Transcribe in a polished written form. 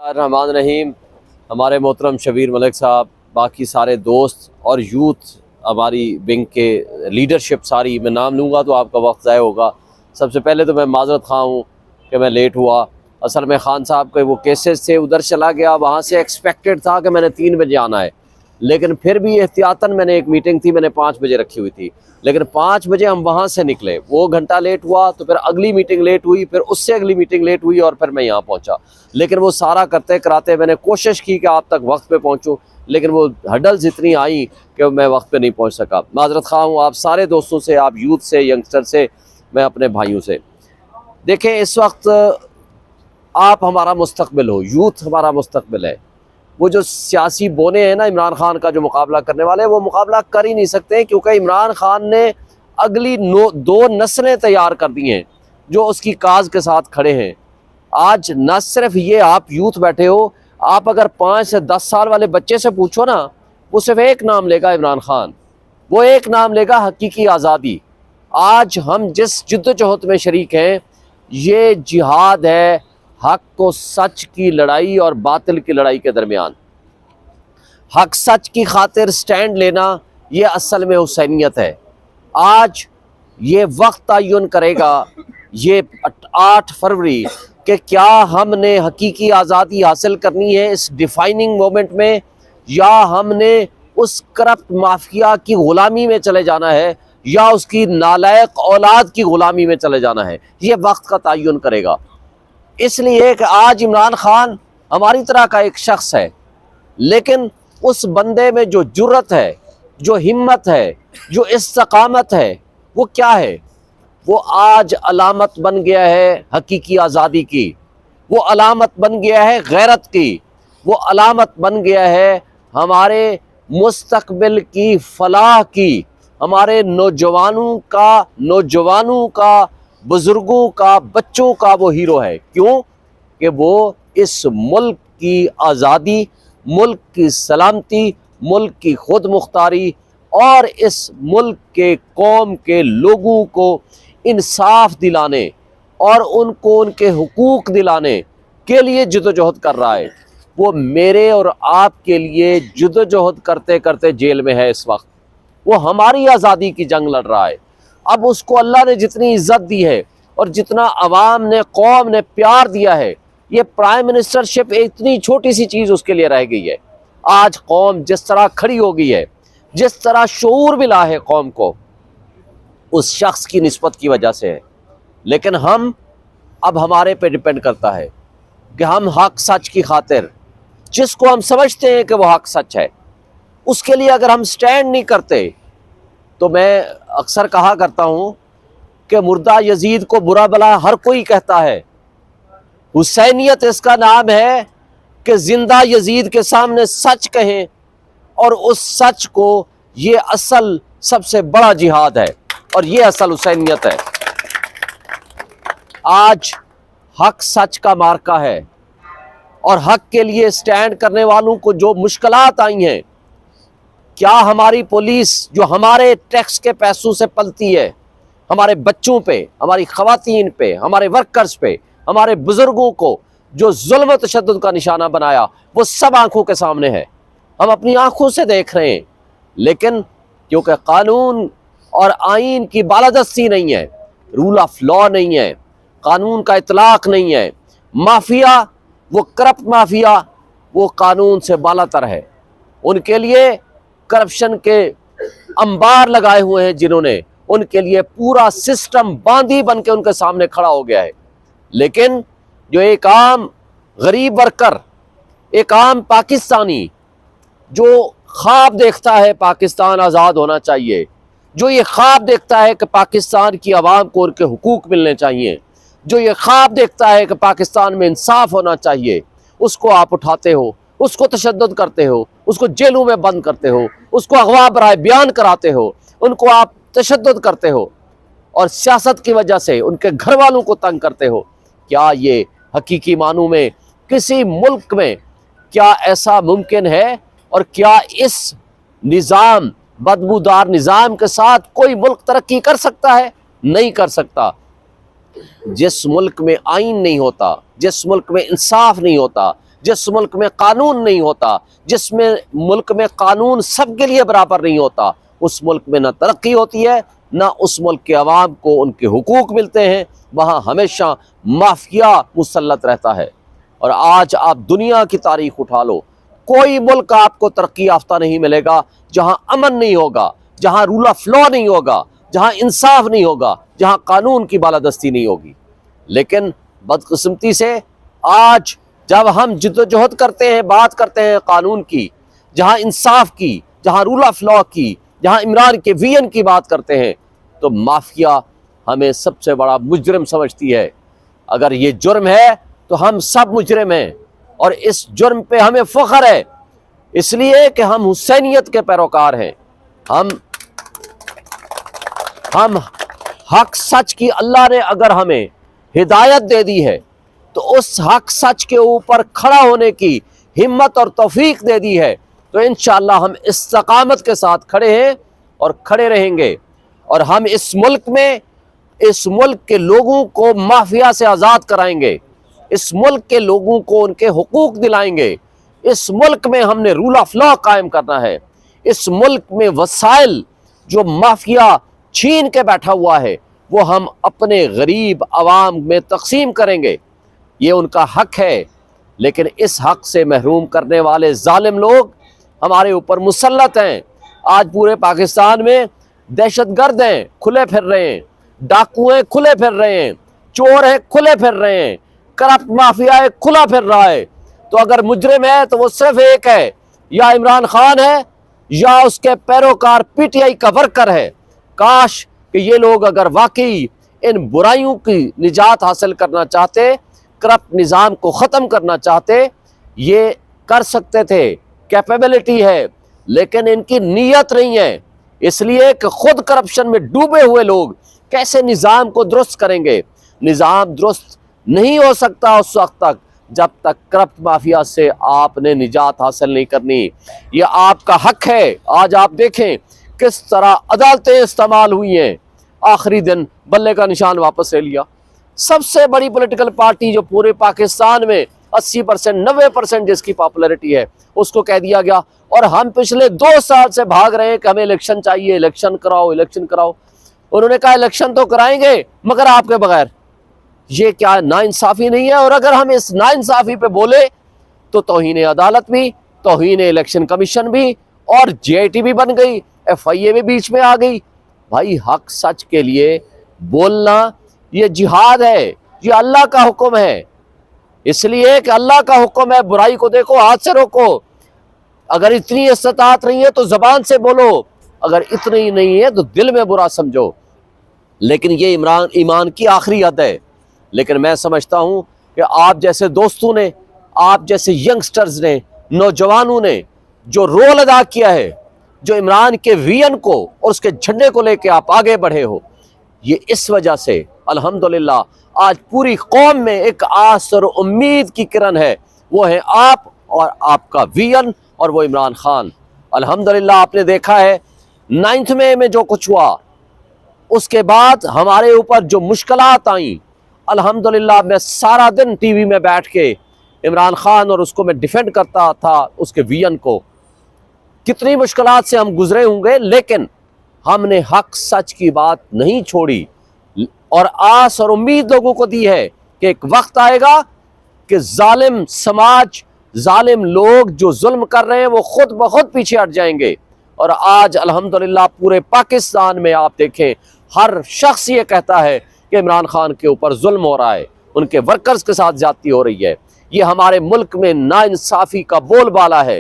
الرحمن الرحیم. ہمارے محترم شبیر ملک صاحب، باقی سارے دوست اور یوتھ ہماری ونگ کے لیڈرشپ ساری، میں نام لوں گا تو آپ کا وقت ضائع ہوگا. سب سے پہلے تو میں معذرت خواہ ہوں کہ میں لیٹ ہوا. اصل میں خان صاحب کے وہ کیسز تھے، ادھر چلا گیا، وہاں سے ایکسپیکٹڈ تھا کہ میں نے 3 بجے آنا ہے، لیکن پھر بھی احتیاطاً میں نے ایک میٹنگ تھی، میں نے 5 بجے رکھی ہوئی تھی، لیکن 5 بجے ہم وہاں سے نکلے، وہ گھنٹہ لیٹ ہوا تو پھر اگلی میٹنگ لیٹ ہوئی، پھر اس سے اگلی میٹنگ لیٹ ہوئی اور پھر میں یہاں پہنچا. لیکن وہ سارا کرتے کراتے میں نے کوشش کی کہ آپ تک وقت پہ پہنچوں، لیکن وہ ہڈلز اتنی آئیں کہ میں وقت پہ نہیں پہنچ سکا. معذرت خواہ ہوں آپ سارے دوستوں سے، آپ یوتھ سے، ینگسٹر سے، میں اپنے بھائیوں سے. دیکھیں اس وقت آپ ہمارا مستقبل ہو، یوتھ ہمارا مستقبل ہے. وہ جو سیاسی بونے ہیں نا عمران خان کا جو مقابلہ کرنے والے، وہ مقابلہ کر ہی نہیں سکتے، کیونکہ عمران خان نے اگلی 2 نسلیں تیار کر دی ہیں جو اس کی کاز کے ساتھ کھڑے ہیں. آج نہ صرف یہ آپ یوتھ بیٹھے ہو، آپ اگر 5 سے 10 سال والے بچے سے پوچھو نا، وہ صرف ایک نام لے گا عمران خان، وہ ایک نام لے گا حقیقی آزادی. آج ہم جس جد و جہد میں شریک ہیں، یہ جہاد ہے حق و سچ کی لڑائی اور باطل کی لڑائی کے درمیان. حق سچ کی خاطر سٹینڈ لینا، یہ اصل میں حسینیت ہے. آج یہ وقت تعین کرے گا، یہ 8 فروری، کہ کیا ہم نے حقیقی آزادی حاصل کرنی ہے اس ڈیفائننگ مومنٹ میں، یا ہم نے اس کرپٹ مافیا کی غلامی میں چلے جانا ہے، یا اس کی نالائق اولاد کی غلامی میں چلے جانا ہے. یہ وقت کا تعین کرے گا. اس لیے کہ آج عمران خان ہماری طرح کا ایک شخص ہے، لیکن اس بندے میں جو جرت ہے، جو ہمت ہے، جو استقامت ہے، وہ کیا ہے؟ وہ آج علامت بن گیا ہے حقیقی آزادی کی، وہ علامت بن گیا ہے غیرت کی، وہ علامت بن گیا ہے ہمارے مستقبل کی فلاح کی. ہمارے نوجوانوں کا بزرگوں کا، بچوں کا وہ ہیرو ہے. کیوں؟ کہ وہ اس ملک کی آزادی، ملک کی سلامتی، ملک کی خود مختاری اور اس ملک کے قوم کے لوگوں کو انصاف دلانے اور ان کو ان کے حقوق دلانے کے لیے جدوجہد کر رہا ہے. وہ میرے اور آپ کے لیے جدوجہد کرتے کرتے جیل میں ہے اس وقت. وہ ہماری آزادی کی جنگ لڑ رہا ہے. اب اس کو اللہ نے جتنی عزت دی ہے اور جتنا عوام نے، قوم نے پیار دیا ہے، یہ پرائم منسٹر شپ اتنی چھوٹی سی چیز اس کے لیے رہ گئی ہے. آج قوم جس طرح کھڑی ہو گئی ہے، جس طرح شعور ملا ہے قوم کو، اس شخص کی نسبت کی وجہ سے ہے. لیکن اب ہمارے پہ ڈیپینڈ کرتا ہے کہ ہم حق سچ کی خاطر، جس کو ہم سمجھتے ہیں کہ وہ حق سچ ہے، اس کے لیے اگر ہم سٹینڈ نہیں کرتے تو میں اکثر کہا کرتا ہوں کہ مردہ یزید کو برا بلا ہر کوئی کہتا ہے، حسینیت اس کا نام ہے کہ زندہ یزید کے سامنے سچ کہیں، اور اس سچ کو، یہ اصل سب سے بڑا جہاد ہے اور یہ اصل حسینیت ہے. آج حق سچ کا مارکا ہے، اور حق کے لیے سٹینڈ کرنے والوں کو جو مشکلات آئی ہیں، کیا ہماری پولیس جو ہمارے ٹیکس کے پیسوں سے پلتی ہے، ہمارے بچوں پہ، ہماری خواتین پہ، ہمارے ورکرز پہ، ہمارے بزرگوں کو جو ظلم و تشدد کا نشانہ بنایا، وہ سب آنکھوں کے سامنے ہے، ہم اپنی آنکھوں سے دیکھ رہے ہیں. لیکن کیونکہ قانون اور آئین کی بالادستی نہیں ہے، رول آف لا نہیں ہے، قانون کا اطلاق نہیں ہے، مافیا، وہ کرپٹ مافیا، وہ قانون سے بالا تر ہے. ان کے لیے کرپشن کے انبار لگائے ہوئے ہیں جنہوں نے، ان کے لیے پورا سسٹم باندھی بن کے ان کے سامنے کھڑا ہو گیا ہے. لیکن جو ایک عام غریب ورکر، ایک عام پاکستانی جو خواب دیکھتا ہے پاکستان آزاد ہونا چاہیے، جو یہ خواب دیکھتا ہے کہ پاکستان کی عوام کو ان کے حقوق ملنے چاہیے، جو یہ خواب دیکھتا ہے کہ پاکستان میں انصاف ہونا چاہیے، اس کو آپ اٹھاتے ہو، اس کو تشدد کرتے ہو، اس کو جیلوں میں بند کرتے ہو، اس کو اغوا برائے بیان کراتے ہو، ان کو آپ تشدد کرتے ہو اور سیاست کی وجہ سے ان کے گھر والوں کو تنگ کرتے ہو. کیا یہ حقیقی معنوں میں کسی ملک میں کیا ایسا ممکن ہے؟ اور کیا اس نظام، بدبودار نظام کے ساتھ کوئی ملک ترقی کر سکتا ہے؟ نہیں کر سکتا. جس ملک میں آئین نہیں ہوتا، جس ملک میں انصاف نہیں ہوتا، جس ملک میں قانون نہیں ہوتا، جس میں ملک میں قانون سب کے لیے برابر نہیں ہوتا، اس ملک میں نہ ترقی ہوتی ہے، نہ اس ملک کے عوام کو ان کے حقوق ملتے ہیں، وہاں ہمیشہ مافیا مسلط رہتا ہے۔ اور آج آپ دنیا کی تاریخ اٹھا لو، کوئی ملک آپ کو ترقی یافتہ نہیں ملے گا جہاں امن نہیں ہوگا، جہاں رول آف لا نہیں ہوگا، جہاں انصاف نہیں ہوگا، جہاں قانون کی بالادستی نہیں ہوگی۔ لیکن بدقسمتی سے آج جب ہم جد و جہد کرتے ہیں، بات کرتے ہیں قانون کی، جہاں انصاف کی، جہاں رول آف لا کی، جہاں عمران کے ویژن کی بات کرتے ہیں، تو مافیا ہمیں سب سے بڑا مجرم سمجھتی ہے۔ اگر یہ جرم ہے تو ہم سب مجرم ہیں، اور اس جرم پہ ہمیں فخر ہے، اس لیے کہ ہم حسینیت کے پیروکار ہیں۔ ہم حق سچ کی، اللہ نے اگر ہمیں ہدایت دے دی ہے تو اس حق سچ کے اوپر کھڑا ہونے کی ہمت اور توفیق دے دی ہے، تو انشاءاللہ ہم استقامت کے ساتھ کھڑے ہیں اور کھڑے رہیں گے، اور ہم اس ملک میں اس ملک کے لوگوں کو مافیا سے آزاد کرائیں گے، اس ملک کے لوگوں کو ان کے حقوق دلائیں گے۔ اس ملک میں ہم نے رول آف لا قائم کرنا ہے۔ اس ملک میں وسائل جو مافیا چھین کے بیٹھا ہوا ہے وہ ہم اپنے غریب عوام میں تقسیم کریں گے، یہ ان کا حق ہے۔ لیکن اس حق سے محروم کرنے والے ظالم لوگ ہمارے اوپر مسلط ہیں۔ آج پورے پاکستان میں دہشت گرد ہیں، کھلے پھر رہے ہیں، ڈاکو ہیں، کھلے پھر رہے ہیں، چور ہیں، کھلے پھر رہے ہیں، کرپٹ مافیا ہے، کھلا پھر رہا ہے۔ تو اگر مجرم ہے تو وہ صرف ایک ہے، یا عمران خان ہے یا اس کے پیروکار پی ٹی آئی کا ورکر ہے۔ کاش کہ یہ لوگ اگر واقعی ان برائیوں کی نجات حاصل کرنا چاہتے، کرپٹ نظام کو ختم کرنا چاہتے، یہ کر سکتے تھے، کیپیبلٹی ہے، لیکن ان کی نیت نہیں ہے۔ اس لیے کہ خود کرپشن میں ڈوبے ہوئے لوگ کیسے نظام کو درست کریں گے؟ نظام درست نہیں ہو سکتا اس وقت تک جب تک کرپٹ مافیا سے آپ نے نجات حاصل نہیں کرنی۔ یہ آپ کا حق ہے۔ آج آپ دیکھیں کس طرح عدالتیں استعمال ہوئی ہیں، آخری دن بلے کا نشان واپس لے لیا۔ سب سے بڑی پولیٹیکل پارٹی جو پورے پاکستان میں 80%، 90% جس کی پاپولیرٹی ہے، اس کو کہہ دیا گیا، اور ہم پچھلے 2 سال سے بھاگ رہے ہیں کہ ہمیں الیکشن چاہیے، الیکشن کراؤ، الیکشن کراؤ۔ انہوں نے کہا الیکشن تو کرائیں گے مگر آپ کے بغیر۔ یہ کیا ناانصافی نہیں ہے؟ اور اگر ہم اس ناانصافی پہ بولے تو توہین عدالت بھی، توہین الیکشن کمیشن بھی، اور جے آئی ٹی بھی بن گئی، ایف آئی اے بھی بیچ میں آ گئی۔ بھائی حق سچ کے لیے بولنا یہ جہاد ہے، یہ اللہ کا حکم ہے۔ اس لیے کہ اللہ کا حکم ہے، برائی کو دیکھو، ہاتھ سے روکو۔ اگر اتنی استطاعت نہیں ہے تو زبان سے بولو، اگر اتنی نہیں ہے تو دل میں برا سمجھو۔ لیکن یہ ایمان کی آخری حد ہے۔ لیکن میں سمجھتا ہوں کہ آپ جیسے دوستوں نے، آپ جیسے ینگسٹرز نے، نوجوانوں نے جو رول ادا کیا ہے، جو عمران کے ویژن کو اور اس کے جھنڈے کو لے کے آپ آگے بڑھے ہو، یہ اس وجہ سے الحمدللہ آج پوری قوم میں ایک آس اور امید کی کرن ہے۔ وہ ہے آپ اور آپ کا ویژن، اور وہ عمران خان۔ الحمدللہ آپ نے دیکھا ہے 9 مئی میں جو کچھ ہوا، اس کے بعد ہمارے اوپر جو مشکلات آئیں، الحمدللہ میں سارا دن ٹی وی میں بیٹھ کے عمران خان اور اس کو میں ڈیفینڈ کرتا تھا، اس کے ویژن کو۔ کتنی مشکلات سے ہم گزرے ہوں گے، لیکن ہم نے حق سچ کی بات نہیں چھوڑی، اور آس اور امید لوگوں کو دی ہے کہ ایک وقت آئے گا کہ ظالم سماج، ظالم لوگ جو ظلم کر رہے ہیں وہ خود بخود پیچھے ہٹ جائیں گے۔ اور آج الحمدللہ پورے پاکستان میں آپ دیکھیں ہر شخص یہ کہتا ہے کہ عمران خان کے اوپر ظلم ہو رہا ہے، ان کے ورکرز کے ساتھ زیادتی ہو رہی ہے۔ یہ ہمارے ملک میں ناانصافی کا بول بالا ہے۔